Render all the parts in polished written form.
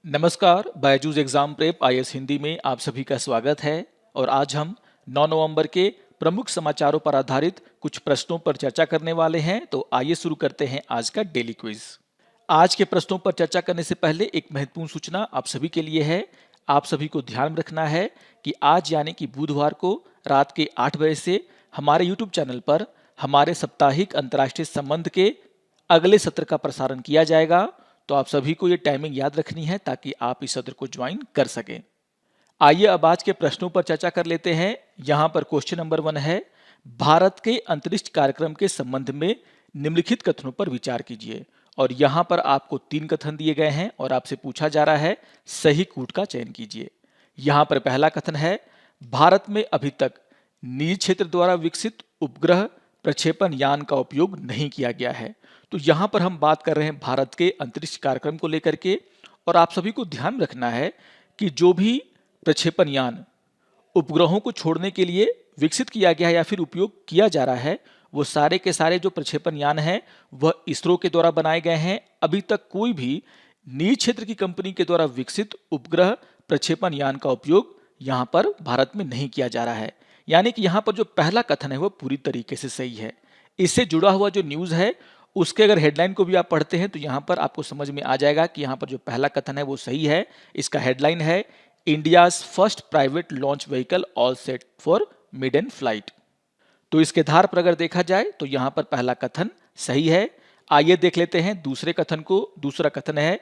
नमस्कार, Byju's exam prep IAS Hindi में आप सभी का स्वागत है। और आज हम 9 नवंबर के प्रमुख समाचारों पर आधारित कुछ प्रश्नों पर चर्चा करने वाले हैं। तो आइए शुरू करते हैं आज का डेली क्विज। आज के प्रश्नों पर चर्चा करने से पहले एक महत्वपूर्ण सूचना आप सभी के लिए है। आप सभी को ध्यान रखना है कि आज यानी कि बुधवार को रात के 8 बजे से हमारे यूट्यूब चैनल पर हमारे साप्ताहिक अंतर्राष्ट्रीय संबंध के अगले सत्र का प्रसारण किया जाएगा। तो आप सभी को ये टाइमिंग याद रखनी है ताकि आप इस सत्र को ज्वाइन कर सकें। आइए अब आज के प्रश्नों पर चर्चा कर लेते हैं। यहाँ पर क्वेश्चन नंबर 1 है, भारत के अंतरिक्ष कार्यक्रम के संबंध में निम्नलिखित कथनों पर विचार कीजिए। और यहाँ पर आपको 3 कथन दिए गए हैं और आपसे पूछा जा रहा है सही कूट का चयन कीजिए। यहाँ पर पहला कथन है, भारत में अभी तक निजी क्षेत्र द्वारा विकसित उपग्रह प्रक्षेपण यान का उपयोग नहीं किया गया है। तो यहाँ पर हम बात कर रहे हैं भारत के अंतरिक्ष कार्यक्रम को लेकर के। और आप सभी को ध्यान रखना है कि जो भी प्रक्षेपण यान उपग्रहों को छोड़ने के लिए विकसित किया गया है या फिर उपयोग किया जा रहा है, वो सारे के सारे जो प्रक्षेपण यान हैं वह इसरो के द्वारा बनाए गए हैं। अभी तक कोई भी निजी क्षेत्र की कंपनी के द्वारा विकसित उपग्रह प्रक्षेपण यान का उपयोग यहाँ पर भारत में नहीं किया जा रहा है। यानी कि यहाँ पर जो पहला कथन है वह पूरी तरीके से सही है। इससे जुड़ा हुआ जो न्यूज़ है उसके अगर हेडलाइन को भी आप पढ़ते हैं तो यहाँ पर आपको समझ में आ जाएगा कि यहाँ पर जो पहला कथन है वो सही है। इसका हेडलाइन है, India's first private launch vehicle all set for maiden flight. तो इसके आधार पर अगर देखा जाए तो यहाँ पर पहला कथन सही है। आइए देख लेते हैं दूसरे कथन को। दूसरा कथन है,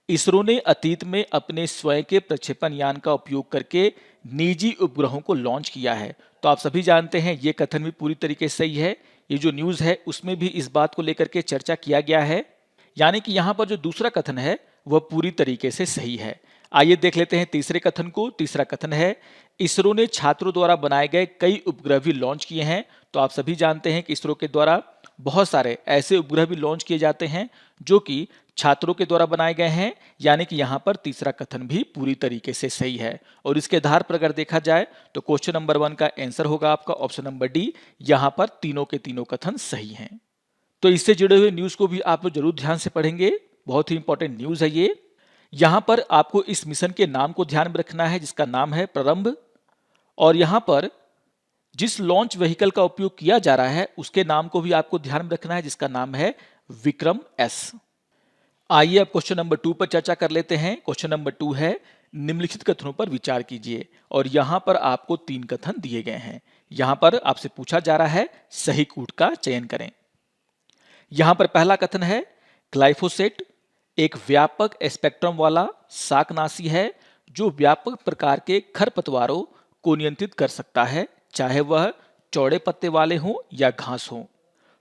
इसरो ने अतीत में अपने स्वयं के प्रक्षेपण यान का उपयोग करके निजी उपग्रहों को लॉन्च किया है। तो आप सभी जानते हैं ये कथन भी पूरी तरीके से सही है। ये जो न्यूज़ है उसमें भी इस बात को लेकर के चर्चा किया गया है। यानी कि यहाँ पर जो दूसरा कथन है वह पूरी तरीके से सही है। आइए देख लेते हैं तीसरे कथन को। तीसरा कथन है, इसरो ने छात्रों द्वारा बनाए गए कई उपग्रह भी लॉन्च किए हैं। तो आप सभी जानते हैं कि इसरो के द्वारा बहुत सारे ऐसे उपग्रह भी लॉन्च किए जाते हैं जो कि छात्रों के द्वारा बनाए गए हैं। यानी कि यहाँ पर तीसरा कथन भी पूरी तरीके से सही है। और इसके आधार पर अगर देखा जाए तो क्वेश्चन नंबर 1 का आंसर होगा आपका ऑप्शन नंबर डी। यहाँ पर तीनों के तीनों कथन सही हैं। तो इससे जुड़े हुए न्यूज़ को भी आप लोग जरूर ध्यान से पढ़ेंगे, बहुत ही इंपॉर्टेंट न्यूज़ है ये। यहाँ पर आपको इस मिशन के नाम को ध्यान में रखना है जिसका नाम है प्रारंभ। और यहाँ पर जिस लॉन्च व्हीकल का उपयोग किया जा रहा है उसके नाम को भी आपको ध्यान में रखना है जिसका नाम है विक्रम एस। आइए अब क्वेश्चन नंबर 2 पर चर्चा कर लेते हैं। क्वेश्चन नंबर 2 है, निम्नलिखित कथनों पर विचार कीजिए। और यहाँ पर आपको 3 कथन दिए गए हैं। यहाँ पर आपसे पूछा जा रहा है सही कूट का चयन करें। यहाँ पर पहला कथन है, ग्लाइफोसेट एक व्यापक स्पेक्ट्रम वाला शाकनाशी है जो व्यापक प्रकार के खरपतवारों को नियंत्रित कर सकता है, चाहे वह चौड़े पत्ते वाले हों या घास हों।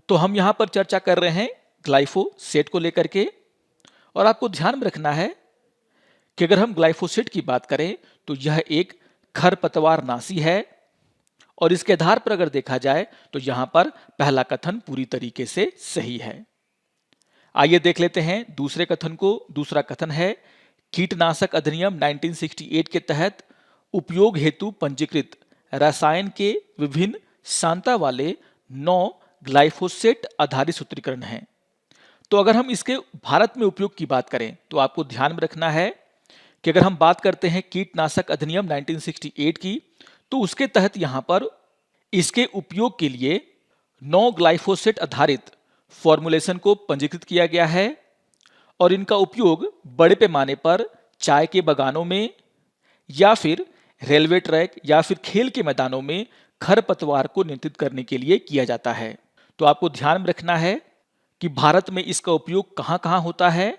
तो हम यहाँ पर चर्चा कर रहे हैं ग्लाइफोसेट को लेकर के। और आपको ध्यान में रखना है कि अगर हम ग्लाइफोसेट की बात करें तो यह एक खरपतवार नाशी है। और इसके आधार पर अगर देखा जाए तो यहां पर पहला कथन पूरी तरीके से सही है। आइए देख लेते हैं दूसरे कथन को। दूसरा कथन है, कीटनाशक अधिनियम 1968 के तहत उपयोग हेतु पंजीकृत रसायन के विभिन्न सांता वाले 9 ग्लाइफोसेट आधारित सूत्रीकरण हैं। तो अगर हम इसके भारत में उपयोग की बात करें तो आपको ध्यान में रखना है कि अगर हम बात करते हैं कीटनाशक अधिनियम 1968 की तो उसके तहत यहां पर इसके उपयोग के लिए 9 ग्लाइफोसेट आधारित फॉर्मुलेशन को पंजीकृत किया गया है। और इनका उपयोग बड़े पैमाने पर चाय के बागानों में या फिर रेलवे ट्रैक या फिर खेल के मैदानों में खरपतवार को नियंत्रित करने के लिए किया जाता है। तो आपको ध्यान में रखना है कि भारत में इसका उपयोग कहां कहां होता है।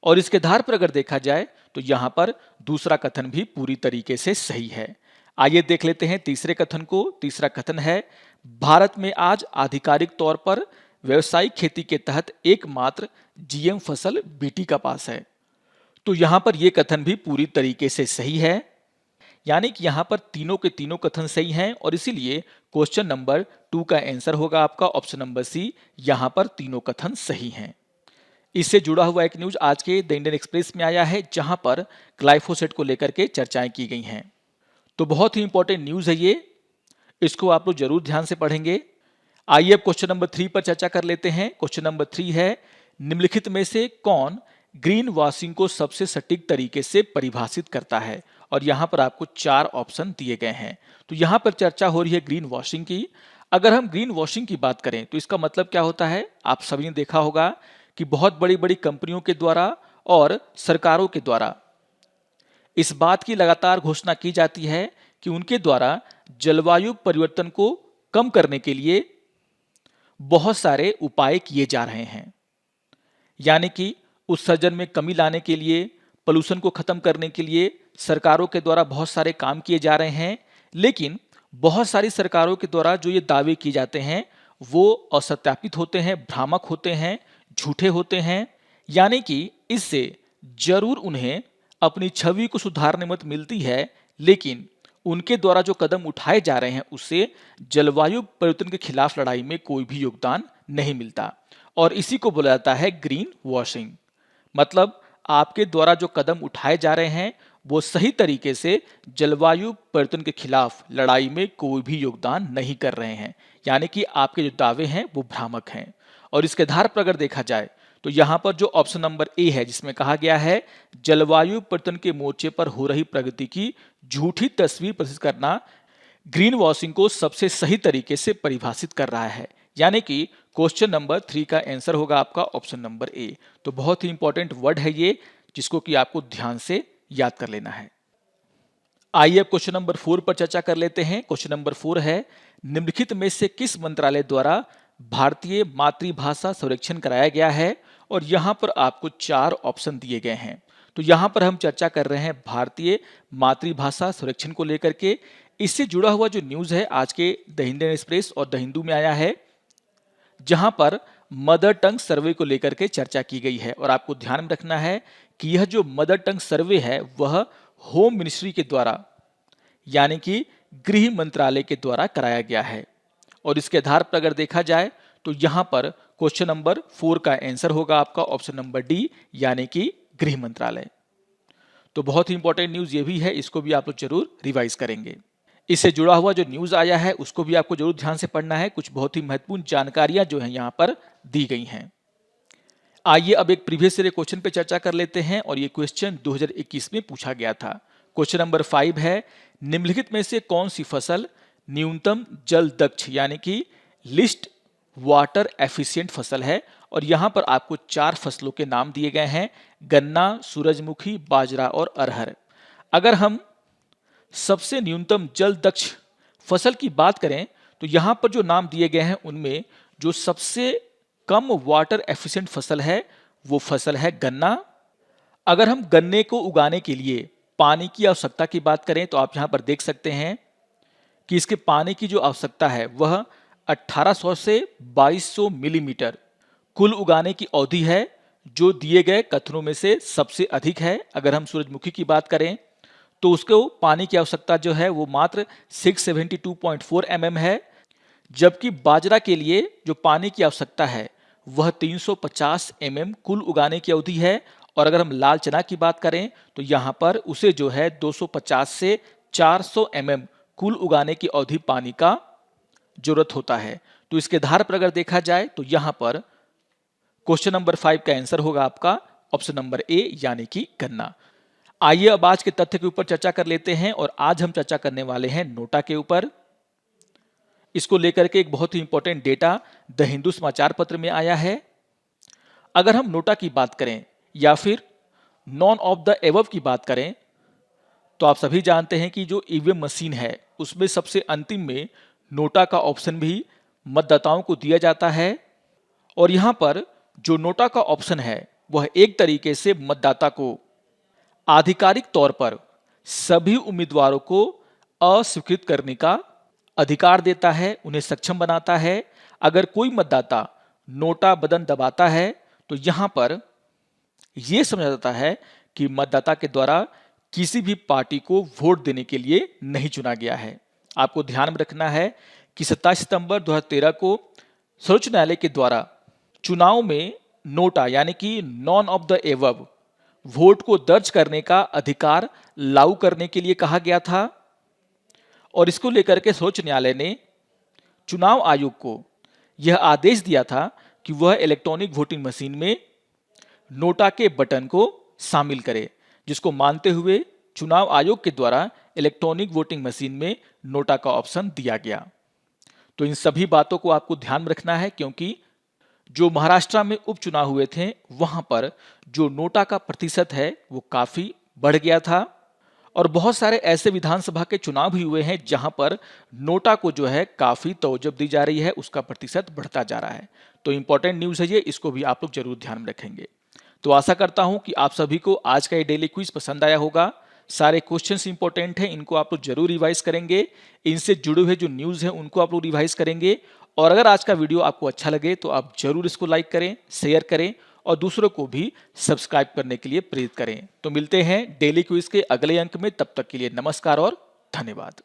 और इसके आधार पर अगर देखा जाए तो यहां पर दूसरा कथन भी पूरी तरीके से सही है। आइए देख लेते हैं तीसरे कथन को। तीसरा कथन है, भारत में आज आधिकारिक तौर पर व्यावसायिक खेती के तहत एकमात्र जीएम फसल बीटी कपास है। तो यहां पर यह कथन भी पूरी तरीके से सही है। यानी कि यहां पर तीनों के तीनों कथन सही हैं और इसीलिए क्वेश्चन नंबर 2 का आंसर होगा आपका ऑप्शन नंबर सी। यहां पर तीनों कथन सही हैं। इससे जुड़ा हुआ एक न्यूज आज के द इंडियन एक्सप्रेस में आया है जहां पर ग्लाइफोसेट को लेकर के चर्चाएं की गई हैं। तो बहुत ही इंपॉर्टेंट न्यूज है ये, इसको आप लोग जरूर ध्यान से पढ़ेंगे। आइए अब क्वेश्चन नंबर 3 पर चर्चा कर लेते हैं। क्वेश्चन नंबर 3 है, निम्नलिखित में से कौन ग्रीन वॉशिंग को सबसे सटीक तरीके से परिभाषित करता है? और यहाँ पर आपको 4 ऑप्शन दिए गए हैं। तो यहाँ पर चर्चा हो रही है ग्रीन वॉशिंग की। अगर हम ग्रीन वॉशिंग की बात करें तो इसका मतलब क्या होता है? आप सभी ने देखा होगा कि बहुत बड़ी-बड़ी कंपनियों के द्वारा और सरकारों के द्वारा इस बात की लगातार घोषणा की जाती है कि उनके द्वारा जलवायु परिवर्तन को कम करने के लिए बहुत सारे उपाय किए जा रहे हैं। यानी कि उत्सर्जन में कमी लाने के लिए, पोल्यूशन को खत्म करने के लिए सरकारों के द्वारा बहुत सारे काम किए जा रहे हैं। लेकिन बहुत सारी सरकारों के द्वारा जो ये दावे किए जाते हैं वो असत्यापित होते हैं, भ्रामक होते हैं, झूठे होते हैं। यानी कि इससे जरूर उन्हें अपनी छवि को सुधारने मत मिलती है, लेकिन उनके द्वारा जो कदम उठाए जा रहे हैं उससे जलवायु परिवर्तन के खिलाफ लड़ाई में कोई भी योगदान नहीं मिलता। और इसी को बोला जाता है ग्रीन वॉशिंग। मतलब आपके द्वारा जो कदम उठाए जा रहे हैं वो सही तरीके से जलवायु परिवर्तन के खिलाफ लड़ाई में कोई भी योगदान नहीं कर रहे हैं। यानी कि आपके जो दावे हैं वो भ्रामक हैं। और इसके आधार पर अगर देखा जाए तो यहाँ पर जो ऑप्शन नंबर ए है जिसमें कहा गया है जलवायु परिवर्तन के मोर्चे पर हो रही प्रगति की झूठी तस्वीर प्रस्तुत करना ग्रीन वॉशिंग को सबसे सही तरीके से परिभाषित कर रहा है। यानी कि क्वेश्चन नंबर 3 का आंसर होगा आपका ऑप्शन नंबर ए। तो बहुत ही इंपॉर्टेंट वर्ड है ये, जिसको कि आपको ध्यान से याद कर लेना है। आइए अब क्वेश्चन नंबर 4 पर चर्चा कर लेते हैं। क्वेश्चन नंबर 4 है, निम्नलिखित में से किस मंत्रालय द्वारा भारतीय मातृभाषा संरक्षण कराया गया है? और यहां पर आपको 4 ऑप्शन दिए गए हैं। तो यहां पर हम चर्चा कर रहे हैं भारतीय मातृभाषा संरक्षण को लेकर के। इससे जुड़ा हुआ जो न्यूज है आज के द इंडियन एक्सप्रेस और द हिंदू में आया है, जहां पर मदर टंग सर्वे को लेकर के चर्चा की गई है। और आपको ध्यान में रखना है कि यह जो मदर टंग सर्वे है वह होम मिनिस्ट्री के द्वारा यानी कि गृह मंत्रालय के द्वारा कराया गया है। और इसके आधार पर अगर देखा जाए तो यहां पर क्वेश्चन नंबर 4 का आंसर होगा आपका ऑप्शन नंबर डी यानी कि गृह मंत्रालय। तो बहुत ही इंपॉर्टेंट न्यूज ये भी है, इसको भी आप लोग जरूर रिवाइज करेंगे। इससे जुड़ा हुआ जो न्यूज आया है उसको भी आपको जरूर ध्यान से पढ़ना है। कुछ बहुत ही महत्वपूर्ण जानकारियां जो है यहाँ पर दी गई हैं। आइए अब एक प्रीवियस ईयर क्वेश्चन पे चर्चा कर लेते हैं और ये क्वेश्चन 2021 में पूछा गया था। क्वेश्चन नंबर 5 है, निम्नलिखित में से कौन सी फसल न्यूनतम जल दक्ष यानी कि लिस्ट वाटर एफिशिएंट फसल है? और यहां पर आपको 4 फसलों के नाम दिए गए हैं, गन्ना, सूरजमुखी, बाजरा और अरहर। अगर हम सबसे न्यूनतम जल दक्ष फसल की बात करें तो यहां पर जो नाम दिए गए हैं उनमें जो सबसे कम वाटर एफिशिएंट फसल है वो फसल है गन्ना। अगर हम गन्ने को उगाने के लिए पानी की आवश्यकता की बात करें तो आप यहां पर देख सकते हैं कि इसके पानी की जो आवश्यकता है वह 1800 से 2200 मिलीमीटर कुल उगाने की अवधि है, जो दिए गए कथनों में से सबसे अधिक है। अगर हम सूरजमुखी की बात करें तो उसको पानी की आवश्यकता जो है वो मात्र 672.4 mm है, जबकि बाजरा के लिए जो पानी की आवश्यकता है वह 350 mm कुल उगाने की अवधि है। और अगर हम लाल चना की बात करें तो यहाँ पर उसे जो है 250 से 400 mm कुल उगाने की अवधि पानी का जरूरत होता है। तो इसके आधार पर अगर देखा जाए तो यहाँ पर क्वेश्चन नंबर 5 का आंसर होगा आपका ऑप्शन नंबर ए यानी कि गन्ना। आइए अब आज के तथ्य के ऊपर चर्चा कर लेते हैं और आज हम चर्चा करने वाले हैं नोटा के ऊपर। इसको लेकर के एक बहुत ही इंपॉर्टेंट डेटा द हिंदू समाचार पत्र में आया है। अगर हम नोटा की बात करें या फिर नॉन ऑफ द एबव की बात करें तो आप सभी जानते हैं कि जो ईवीएम मशीन है उसमें सबसे अंतिम में नोटा का ऑप्शन भी मतदाताओं को दिया जाता है। और यहां पर जो नोटा का ऑप्शन है वह एक तरीके से मतदाता को आधिकारिक तौर पर सभी उम्मीदवारों को अस्वीकृत करने का अधिकार देता है, उन्हें सक्षम बनाता है। अगर कोई मतदाता नोटा बटन दबाता है तो यहां पर यह समझा जाता है कि मतदाता के द्वारा किसी भी पार्टी को वोट देने के लिए नहीं चुना गया है। आपको ध्यान में रखना है कि 27 सितंबर 2013 को सर्वोच्च न्यायालय के द्वारा चुनाव में नोटा यानी कि none of the above vote को दर्ज करने का अधिकार लागू करने के लिए कहा गया था। और इसको लेकर के सर्वोच्च न्यायालय ने चुनाव आयोग को यह आदेश दिया था कि वह इलेक्ट्रॉनिक वोटिंग मशीन में नोटा के बटन को शामिल करें, जिसको मानते हुए चुनाव आयोग के द्वारा इलेक्ट्रॉनिक वोटिंग मशीन में नोटा का ऑप्शन दिया गया। तो इन सभी बातों को आपको ध्यान में रखना है, क्योंकि जो महाराष्ट्र में उपचुनाव हुए थे वहां पर जो नोटा का प्रतिशत है वो काफी बढ़ गया था, और बहुत सारे ऐसे विधानसभा के चुनाव भी हुए हैं जहां पर नोटा को जो है काफी तवज्जो दी जा रही है, उसका प्रतिशत बढ़ता जा रहा है। तो इंपॉर्टेंट न्यूज है ये, इसको भी आप लोग जरूर ध्यान में रखेंगे। तो आशा करता हूं कि आप सभी को आज का ये डेली क्विज पसंद आया होगा। सारे क्वेश्चंस इंपॉर्टेंट हैं, इनको आप लोग जरूर रिवाइज करेंगे। इनसे जुड़े हुए जो न्यूज हैं उनको आप लोग रिवाइज करेंगे। और अगर आज का वीडियो आपको अच्छा लगे तो आप जरूर इसको लाइक करें, शेयर करें और दूसरों को भी सब्सक्राइब करने के लिए प्रेरित करें। तो मिलते हैं डेली क्विज के अगले अंक में, तब तक के लिए नमस्कार और धन्यवाद।